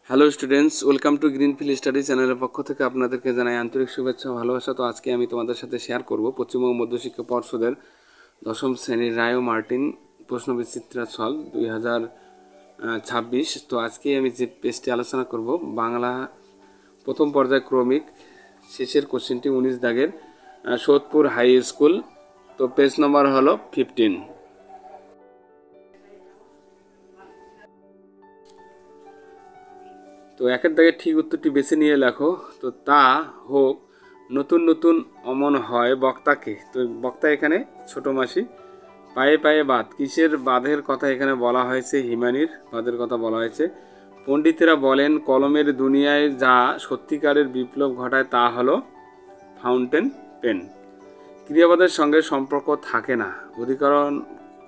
Hello students, welcome to greenfield study চ্যানেলের পক্ষ থেকে আপনাদেরকে জানাই আন্তরিক শুভেচ্ছা ও ভালোবাসা। তো আজকে আমি তোমাদের সাথে শেয়ার করব পশ্চিমবঙ্গ মধ্যশিক্ষা পর্ষদের দশম শ্রেণীর রায় ও মার্টিন প্রশ্নবিচিত্রা ছল 2026। তো আজকে আমি যে পেজটি আলোচনা করব বাংলা প্রথম পর্যায় ক্রমিক শেষের কোশ্চেনটি 19 দাগের সোদপুর হাই স্কুল। তো পেজ নম্বর হলো 15। তো একের দাগের ঠিক উত্তরটি বেছে নিয়ে লেখো। তো তা হোক নতুন নতুন অমন হয় বক্তাকে। তো বক্তা এখানে ছোট মাসি। পায়ে পায়ে বাদ, কিসের বাঁধের কথা এখানে বলা হয়েছে? হিমানির বাঁধের কথা বলা হয়েছে। পণ্ডিতেরা বলেন কলমের দুনিয়ায় যা সত্যিকারের বিপ্লব ঘটায় তা হলো ফাউন্টেন পেন। ক্রিয়াপদের সঙ্গে সম্পর্ক থাকে না, অধিকরণ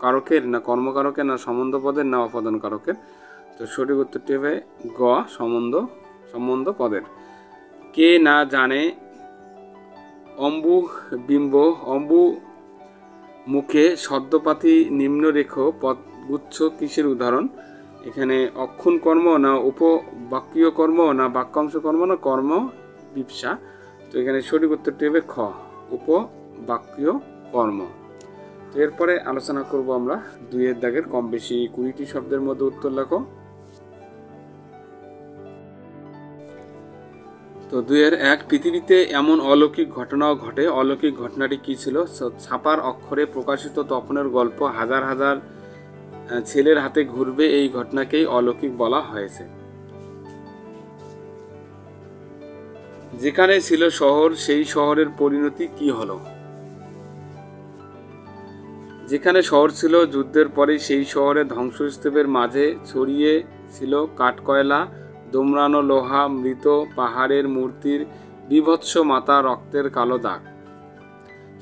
কারকের না কর্মকারকের না সম্বন্ধ পদের না অপদান কারকের। তো সঠিক উত্তরটি হবে গ, সম্বন্ধ পদের। কে না জানে অম্বু বিম্ব অম্বু মুখে সদ্যপাতি নিম্নরেখ পদগুচ্ছ কিসের উদাহরণ? এখানে অক্ষুণ কর্ম না উপবাক্যীয় কর্ম না বাক্যাংশ কর্ম না কর্ম বিপসা। তো এখানে সঠিক উত্তরটি হবে খ, উপবাক্যীয় কর্ম। তো এরপরে আলোচনা করব আমরা 2 দাগের কম বেশি 20টি শব্দের মধ্যে উত্তর লেখো। তো 2-1 পৃথিবীতে এমন অলৌকিক ঘটনাও ঘটে। অলৌকিক ঘটনাটি কি ছিল? ছাপার অক্ষরে প্রকাশিত তপনের গল্প হাজার হাজার ছেলের হাতে ঘুরবে, এই ঘটনাকেই অলৌকিক বলা হয়েছে। যেখানে ছিল শহর সেই শহরের পরিণতি কি হলো? যেখানে শহর ছিল যুদ্ধের পরে সেই শহরে ধ্বংসস্তূপের মাঝে ছড়িয়ে ছিল কাঠকয়লা, দোমড়ানো লোহা, মৃত পাহাড়ের মূর্তির বিভৎস মাথা, রক্তের কালো দাগ।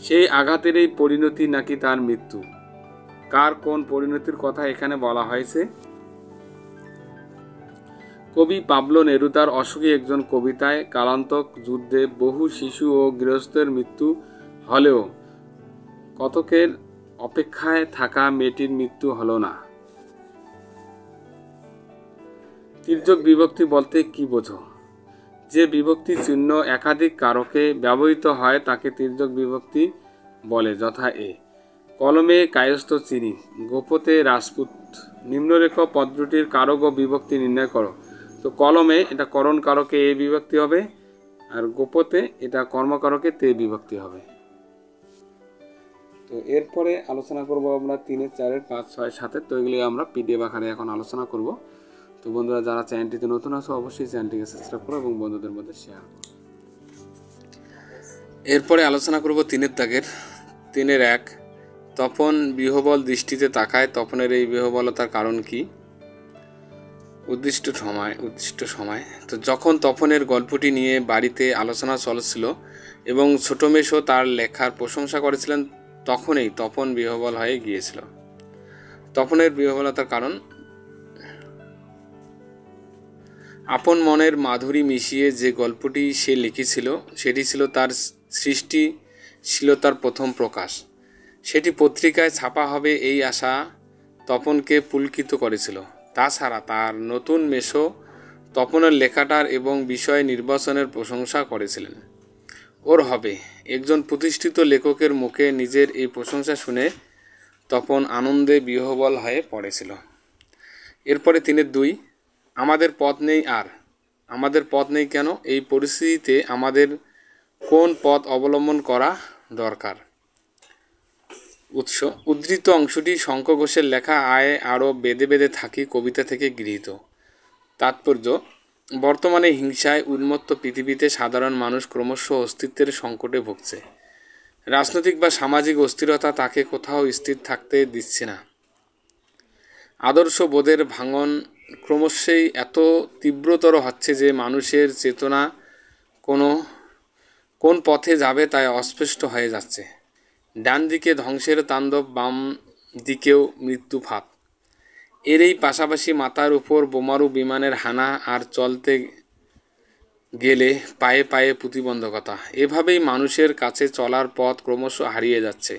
সেই আঘাতেরই পরিণতি নাকি তার মৃত্যু? কার কোন পরিণতির কথা এখানে বলা হয়েছে? কবি পাবলো নেরুদার অসুখী একজন কবিতায় কালান্তক যুদ্ধে বহু শিশু ও গৃহস্থের মৃত্যু হলেও কতকের অপেক্ষায় থাকা মেয়েটির মৃত্যু হলো না। তির্যক বিভক্তি বলতে কি বোঝো? যে বিভক্তি চিহ্ন একাধিক কারকে ব্যবহৃত হয় তাকে তির্যক বিভক্তি বলে, যথা এ কলমে কায়স্থ চিনি, গোপতে রাজপুত। নিম্নরেখ পদটির কারক ও বিভক্তি নির্ণয় করো। তো কলমে এটা করণ কারকে এ বিভক্তি হবে, আর গোপতে এটা কর্মকারকে তে বিভক্তি হবে। তো এরপরে আলোচনা করব আমরা 3, 4, 5, 6, 7। তো এগুলি আমরা পিডিএফ আকারে এখন আলোচনা করব। তো বন্ধুরা যারা চ্যানেলটিতে নতুন আছো অবশ্যই চ্যানেলটিকে সাবস্ক্রাইব করো এবং বন্ধুদের মধ্যে শেয়ার করো। এরপরে আলোচনা করব 3 দাগের 3-1 তপন বিহবল দৃষ্টিতে তাকায়, তপনের এই বিহবলতার কারণ কি? উদ্দিষ্ট সময়। তো যখন তপনের গল্পটি নিয়ে বাড়িতে আলোচনা চলছিল এবং ছোট মেশো তার লেখার প্রশংসা করেছিলেন, তখনই তপন বিহবল হয়ে গিয়েছিল। তপনের বিহবলতার কারণ আপন মনের মাধুরী মিশিয়ে যে গল্পটি সে লিখেছিল সেটি ছিল তার সৃষ্টিশীলতার প্রথম প্রকাশ। সেটি পত্রিকায় ছাপা হবে এই আশা তপনকে পুলকিত করেছিল। তাছাড়া তার নতুন মেশো তপনের লেখাটার এবং বিষয় নির্বাচনের প্রশংসা করেছিলেন। ওর হবে একজন প্রতিষ্ঠিত লেখকের মুখে নিজের এই প্রশংসা শুনে তপন আনন্দে বিহ্বল হয়ে পড়েছিল। এরপরে 3-2 আমাদের পথ নেই। আর আমাদের পথ নেই কেন? এই পরিস্থিতিতে আমাদের কোন পথ অবলম্বন করা দরকার? উৎস উদ্ধৃত অংশটি শঙ্খ ঘোষের লেখা আয় আরও বেঁধে বেঁধে থাকি কবিতা থেকে গৃহীত। তাৎপর্য বর্তমানে হিংসায় উন্মত্ত পৃথিবীতে সাধারণ মানুষ ক্রমশ অস্তিত্বের সংকটে ভুগছে। রাজনৈতিক বা সামাজিক অস্থিরতা তাকে কোথাও স্থির থাকতে দিচ্ছে না। আদর্শ বোধের ভাঙন ক্রমশই এত তীব্রতর হচ্ছে যে মানুষের চেতনা কোন পথে যাবে তাই অস্পষ্ট হয়ে যাচ্ছে। ডান দিকে ধ্বংসের তাণ্ডব, বাম দিকেও মৃত্যু ফাঁদ। এরই পাশাপাশি মাথার উপর বোমারু বিমানের হানা, আর চলতে গেলে পায়ে পায়ে প্রতিবন্ধকতা। এভাবেই মানুষের কাছে চলার পথ ক্রমশ হারিয়ে যাচ্ছে।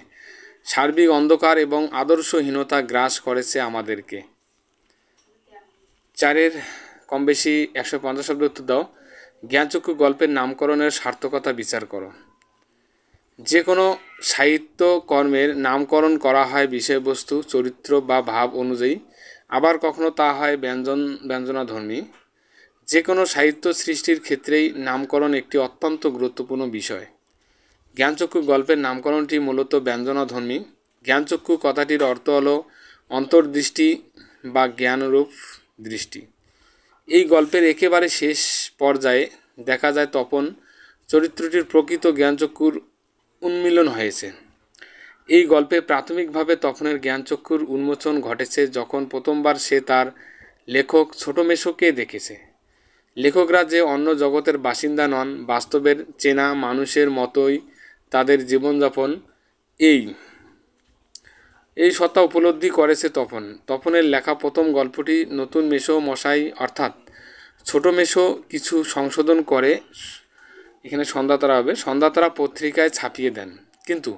সার্বিক অন্ধকার এবং আদর্শহীনতা গ্রাস করেছে আমাদেরকে। 4 কম বেশি 150 শব্দ উত্তর দাও। জ্ঞানচক্ষু গল্পের নামকরণের সার্থকতা বিচার করো। যে কোনো সাহিত্য কর্মের নামকরণ করা হয় বিষয়বস্তু, চরিত্র বা ভাব অনুযায়ী, আবার কখনো তা হয় ব্যঞ্জনাধর্মী। যে কোনো সাহিত্য সৃষ্টির ক্ষেত্রেই নামকরণ একটি অত্যন্ত গুরুত্বপূর্ণ বিষয়। জ্ঞানচক্ষু গল্পের নামকরণটি মূলত ব্যঞ্জনাধর্মী। জ্ঞানচক্ষু কথাটির অর্থ হল অন্তর্দৃষ্টি বা জ্ঞানরূপ দৃষ্টি। এই গল্পের একেবারে শেষ পর্যায়ে দেখা যায় তপন চরিত্রটির প্রকৃত জ্ঞানচক্ষুর উন্মিলন হয়েছে। এই গল্পে প্রাথমিকভাবে তপনের জ্ঞানচক্ষুর উন্মোচন ঘটেছে যখন প্রথমবার সে তার লেখক ছোট মেশোকে দেখেছে। লেখকরা যে অন্য জগতের বাসিন্দা নন, বাস্তবের চেনা মানুষের মতোই তাদের জীবনযাপন, এই সত্তা উপলব্ধি করেছে তপন। তপনের লেখা প্রথম গল্পটি নতুন মেশো মশাই অর্থাৎ ছোট মেশো কিছু সংশোধন করে, এখানে সন্ধ্যাতারা হবে, সন্ধ্যাতারা পত্রিকায় ছাপিয়ে দেন। কিন্তু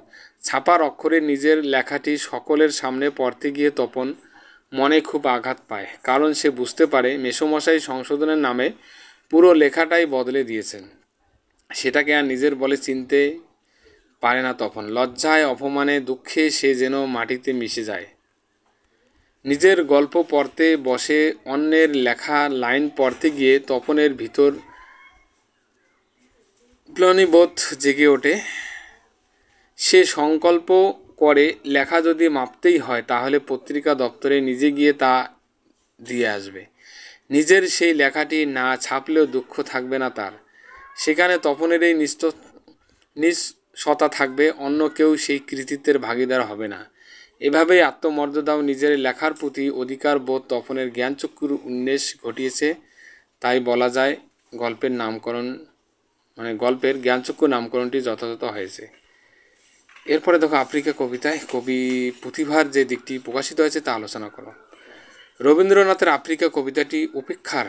ছাপার অক্ষরে নিজের লেখাটি সকলের সামনে পড়তে গিয়ে তপন মনে খুব আঘাত পায়, কারণ সে বুঝতে পারে মেসোমশাই সংশোধনের নামে পুরো লেখাটাই বদলে দিয়েছেন। সেটাকে আর নিজের বলে চিনতে পারে না তপন। লজ্জায়, অপমানে, দুঃখে সে যেন মাটিতে মিশে যায়। নিজের গল্প পড়তে বসে অন্যের লেখা লাইন পড়তে গিয়ে তপনের ভিতর গ্লানিবোধ জেগে ওঠে। সে সংকল্প করে লেখা যদি মাপতেই হয় তাহলে পত্রিকা দপ্তরে নিজে গিয়ে তা দিয়ে আসবে। নিজের সেই লেখাটি না ছাপলেও দুঃখ থাকবে না তার। সেখানে তপনের এই নিঃস্বতা থাকবে, অন্য কেউ সেই কৃতিত্বের ভাগীদার হবে না। এভাবেই আত্মমর্যাদা ও নিজের লেখার প্রতি অধিকার বোধ তপনের জ্ঞানচক্ষুর উন্মেষ ঘটিয়েছে। তাই বলা যায় গল্পের জ্ঞানচক্ষু নামকরণটি যথাযথ হয়েছে। এরপরে দেখো আফ্রিকা কবিতায় কবি প্রতিভার যে দিকটি প্রকাশিত হয়েছে তা আলোচনা করো। রবীন্দ্রনাথের আফ্রিকা কবিতাটি উপেক্ষার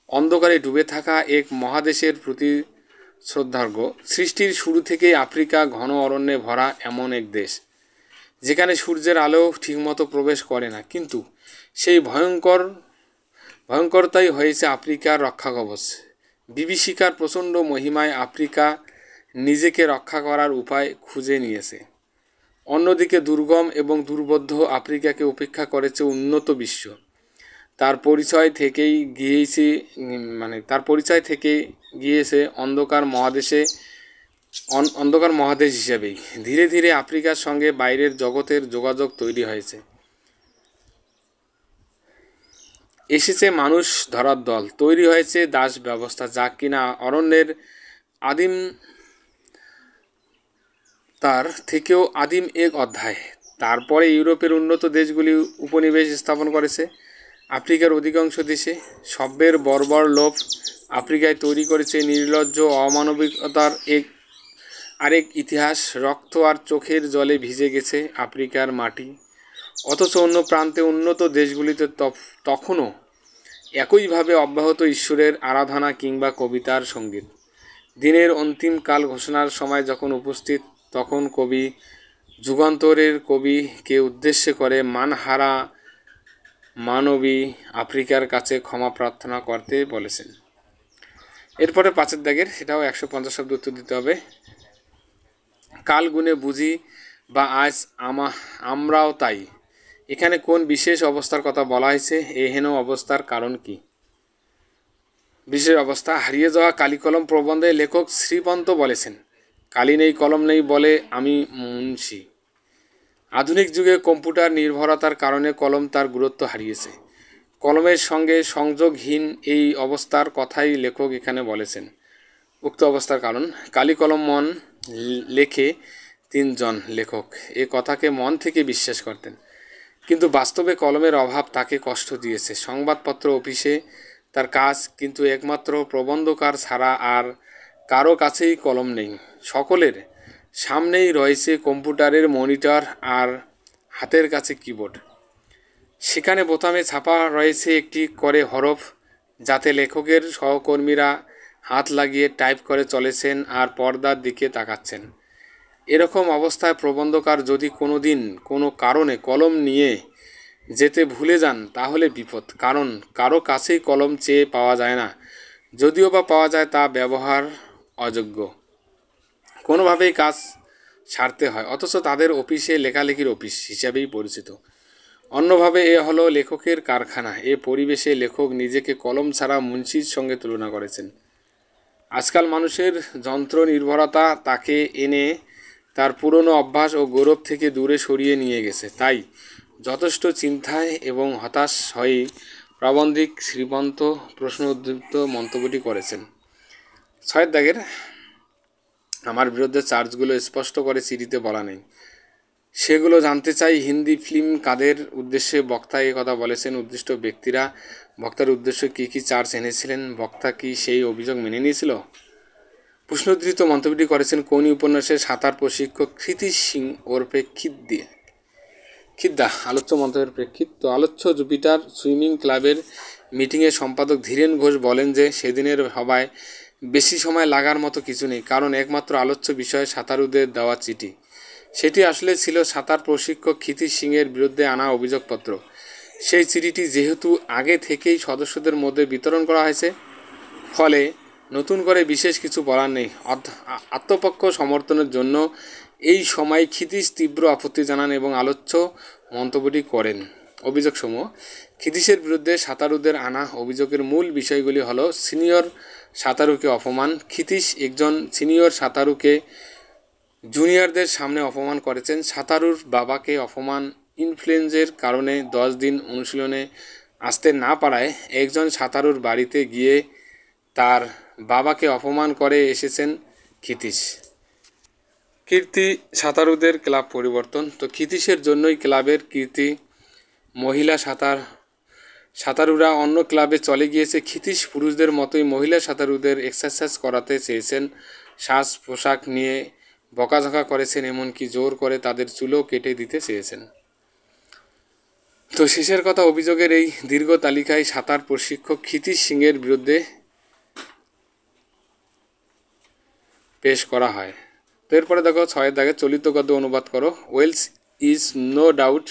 অন্ধকারে ডুবে থাকা এক মহাদেশের প্রতি শ্রদ্ধার্ঘ্য। সৃষ্টির শুরু থেকেই আফ্রিকা ঘন অরণ্যে ভরা এমন এক দেশ যেখানে সূর্যের আলো ঠিকমতো প্রবেশ করে না, কিন্তু সেই ভয়ঙ্করতাই হয়েছে আফ্রিকার রক্ষাকবচ। বিভীষিকার প্রচণ্ড মহিমায় আফ্রিকা নিজেকে রক্ষা করার উপায় খুঁজে নিয়েছে। অন্যদিকে দুর্গম এবং দুর্বোধ্য আফ্রিকাকে উপেক্ষা করেছে উন্নত বিশ্ব। তার পরিচয় থেকে গিয়েছে অন্ধকার মহাদেশ হিসেবেই। ধীরে ধীরে আফ্রিকার সঙ্গে বাইরের জগতের যোগাযোগ তৈরি হয়েছে। এসেছে মানুষ ধরার দল, তৈরি হয়েছে দাস ব্যবস্থা, যা কিনা অরণ্যের আদিম তার থেকেও আদিম এক অধ্যায়। তারপরে ইউরোপের উন্নত দেশগুলি উপনিবেশ স্থাপন করেছে আফ্রিকার অধিকাংশ দেশে। সভ্যের বর্বর লোভ আফ্রিকায় তৈরি করেছে নির্লজ্জ অমানবিকতার আরেক ইতিহাস। রক্ত আর চোখের জলে ভিজে গেছে আফ্রিকার মাটি। অথচ অন্য প্রান্তে উন্নত দেশগুলিতে তখনও একইভাবে অব্যাহত ঈশ্বরের আরাধনা কিংবা কবিতার সঙ্গীত। দিনের অন্তিম কাল ঘোষণার সময় যখন উপস্থিত, তখন কবি যুগান্তরের কবিকে উদ্দেশ্য করে মানহারা মানবী আফ্রিকার কাছে ক্ষমা প্রার্থনা করতে বলেছেন। এরপরে 5 দাগের, সেটাও 150 শব্দ উত্তর দিতে হবে। কাল গুণে বুঝি বা আজ আমরাও তাই। এখানে কোন বিশেষ অবস্থার কথা বলা হয়েছে? এ হেন অবস্থার কারণ কি? বিশেষ অবস্থা। হারিয়ে যাওয়া কালি কলম প্রবন্ধে লেখক শ্রীপন্ত বলেছেন, কালি নেই কলম নেই বলে আমি মুন্সি। আধুনিক যুগে কম্পিউটার নির্ভরতার কারণে কলম তার গুরুত্ব হারিয়েছে। কলমের সঙ্গে সংযোগহীন এই অবস্থার কথাই লেখক এখানে বলেছেন। উক্ত অবস্থার কারণ, কালি কলম মন লেখে 3 জন লেখক এ কথাকে মন থেকে বিশ্বাস করতেন, কিন্তু বাস্তবে কলমের অভাব তাকে কষ্ট দিয়েছে। সংবাদপত্র অফিসে তার কাজ, কিন্তু একমাত্র প্রবন্ধকার ছাড়া আর কারো কাছেই কলম নেই। সকলের সামনেই রয়েছে কম্পিউটারের মনিটর আর হাতের কাছে কিবোর্ড। সেখানে বোতামে ছাপা রয়েছে একটি করে হরফ, যাতে লেখকের সহকর্মীরা হাত লাগিয়ে টাইপ করে চলেছেন আর পর্দার দিকে তাকাচ্ছেন। এরকম অবস্থায় প্রবন্ধকার যদি কোনো দিন কোনো কারণে কলম নিয়ে যেতে ভুলে যান তাহলে বিপদ, কারণ কারো কাছেই কলম চেয়ে পাওয়া যায় না, যদিও বা পাওয়া যায় তা ব্যবহার অযোগ্য। কোনোভাবেই কাজ সারতে হয়, অথচ তাদের অফিসে লেখালেখির অফিস হিসাবেই পরিচিত। অন্যভাবে এ হলো লেখকের কারখানা। এ পরিবেশে লেখক নিজেকে কলম ছাড়া মুন্সির সঙ্গে তুলনা করেছেন। আজকাল মানুষের যন্ত্র নির্ভরতা তাকে এনে তার পুরনো অভ্যাস ও গৌরব থেকে দূরে সরিয়ে নিয়ে গেছে। তাই যথেষ্ট চিন্তায় এবং হতাশ হয়েই প্রাবন্ধিক শ্রীমন্ত প্রশ্ন উদ্ধৃত মন্তব্যটি করেছেন। 6 দাগের আমার বিরুদ্ধে চার্জগুলো স্পষ্ট করে চিঠিতে বলা নেই, সেগুলো জানতে চাই। হিন্দি ফিল্ম কাদের উদ্দেশ্যে বক্তা এ কথা বলেছেন? উদ্দিষ্ট ব্যক্তিরা বক্তার উদ্দেশ্যে কী কী চার্জ এনেছিলেন? বক্তা কি সেই অভিযোগ মেনে নিয়েছিল? প্রশ্নোদ্ধৃত মন্তব্যটি করেছেন কোনি উপন্যাসের সাঁতার প্রশিক্ষক ক্ষিতিশ সিং ওরফে খিদ্দা। আলোচ্য মন্তব্যের প্রেক্ষিত। তো আলোচ্য জুপিটার সুইমিং ক্লাবের মিটিংয়ে সম্পাদক ধীরেন ঘোষ বলেন যে সেদিনের সভায় বেশি সময় লাগার মতো কিছু নেই, কারণ একমাত্র আলোচ্য বিষয় সাঁতারুদের দেওয়া চিঠি। সেটি আসলে ছিল সাঁতার প্রশিক্ষক ক্ষিতিশ সিংয়ের বিরুদ্ধে আনা অভিযোগপত্র। সেই চিঠিটি যেহেতু আগে থেকেই সদস্যদের মধ্যে বিতরণ করা হয়েছে, ফলে নতুন করে বিশেষ কিছু বলার নেই। আত্মপক্ষ সমর্থনের জন্য এই সময় ক্ষিতিশ তীব্র আপত্তি জানান এবং আলোচ্য মন্তব্যটি করেন। অভিযোগসমূহ: ক্ষিতিশের বিরুদ্ধে সাঁতারুদের আনা অভিযোগের মূল বিষয়গুলি হলো সিনিয়র সাঁতারুকে অপমান। ক্ষিতিশ একজন সিনিয়র সাঁতারুকে জুনিয়রদের সামনে অপমান করেছেন। সাঁতারুর বাবাকে অপমান। ইনফ্লুয়েঞ্জার কারণে 10 দিন অনুশীলনে আসতে না পারায় একজন সাঁতারুর বাড়িতে গিয়ে তার বাবাকে অপমান করে এসেছেন ক্ষিতিশ। কীর্তি সাঁতারুদের ক্লাব পরিবর্তন। তো ক্ষিতিশের জন্যই ক্লাবের কীর্তি। মহিলা সাঁতারুরা অন্য ক্লাবে চলে গিয়েছে। ক্ষিতিশ পুরুষদের মতোই মহিলা সাঁতারুদের এক্সারসাইজ করাতে চেয়েছেন। সাজ পোশাক নিয়ে বকাঝকা করেছেন, এমনকি জোর করে তাদের চুলও কেটে দিতে চেয়েছেন। তো শেষের কথা, অভিযোগের এই দীর্ঘ তালিকায় সাঁতার প্রশিক্ষক ক্ষিতিশ সিংয়ের বিরুদ্ধে পেশ করা হয়। তো এরপরে দেখো 6 দাগে চলিত গদ্য অনুবাদ করো। Wealth is no doubt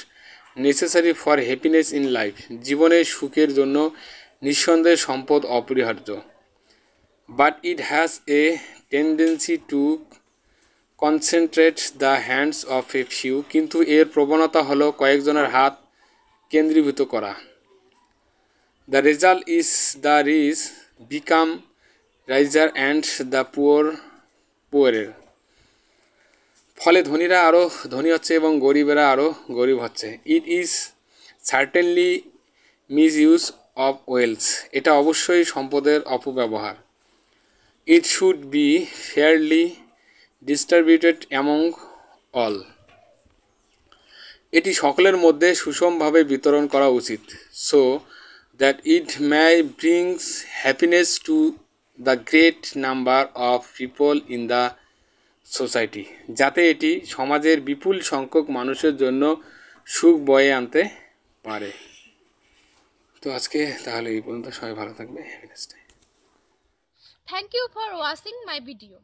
necessary for happiness in life. জীবনে সুখের জন্য নিঃসন্দেহে সম্পদ অপরিহার্য। But it has a tendency to concentrate the hands of a few. কিন্তু এর প্রবণতা হলো কয়েকজনের হাত কেন্দ্রীভূত করা। The result is the rich become richer and the poorer. ফলে ধনীরা আরও ধনী হচ্ছে এবং গরিবেরা আরও গরিব হচ্ছে। It is certainly misuse of wealths. এটা অবশ্যই সম্পদের অপব্যবহার। It should be fairly distributed among all. এটি সকলের মধ্যে সুষমভাবে বিতরণ করা উচিত। So that it may brings happiness to the great number of people in the society. যাতে এটি সমাজের বিপুল সংখ্যক মানুষের জন্য সুখ বয়ে আনতে পারে। তো আজকে তাহলে এই পর্যন্ত। সবাই ভালো থাকবে। Have a nice day. Thank you for watching my video.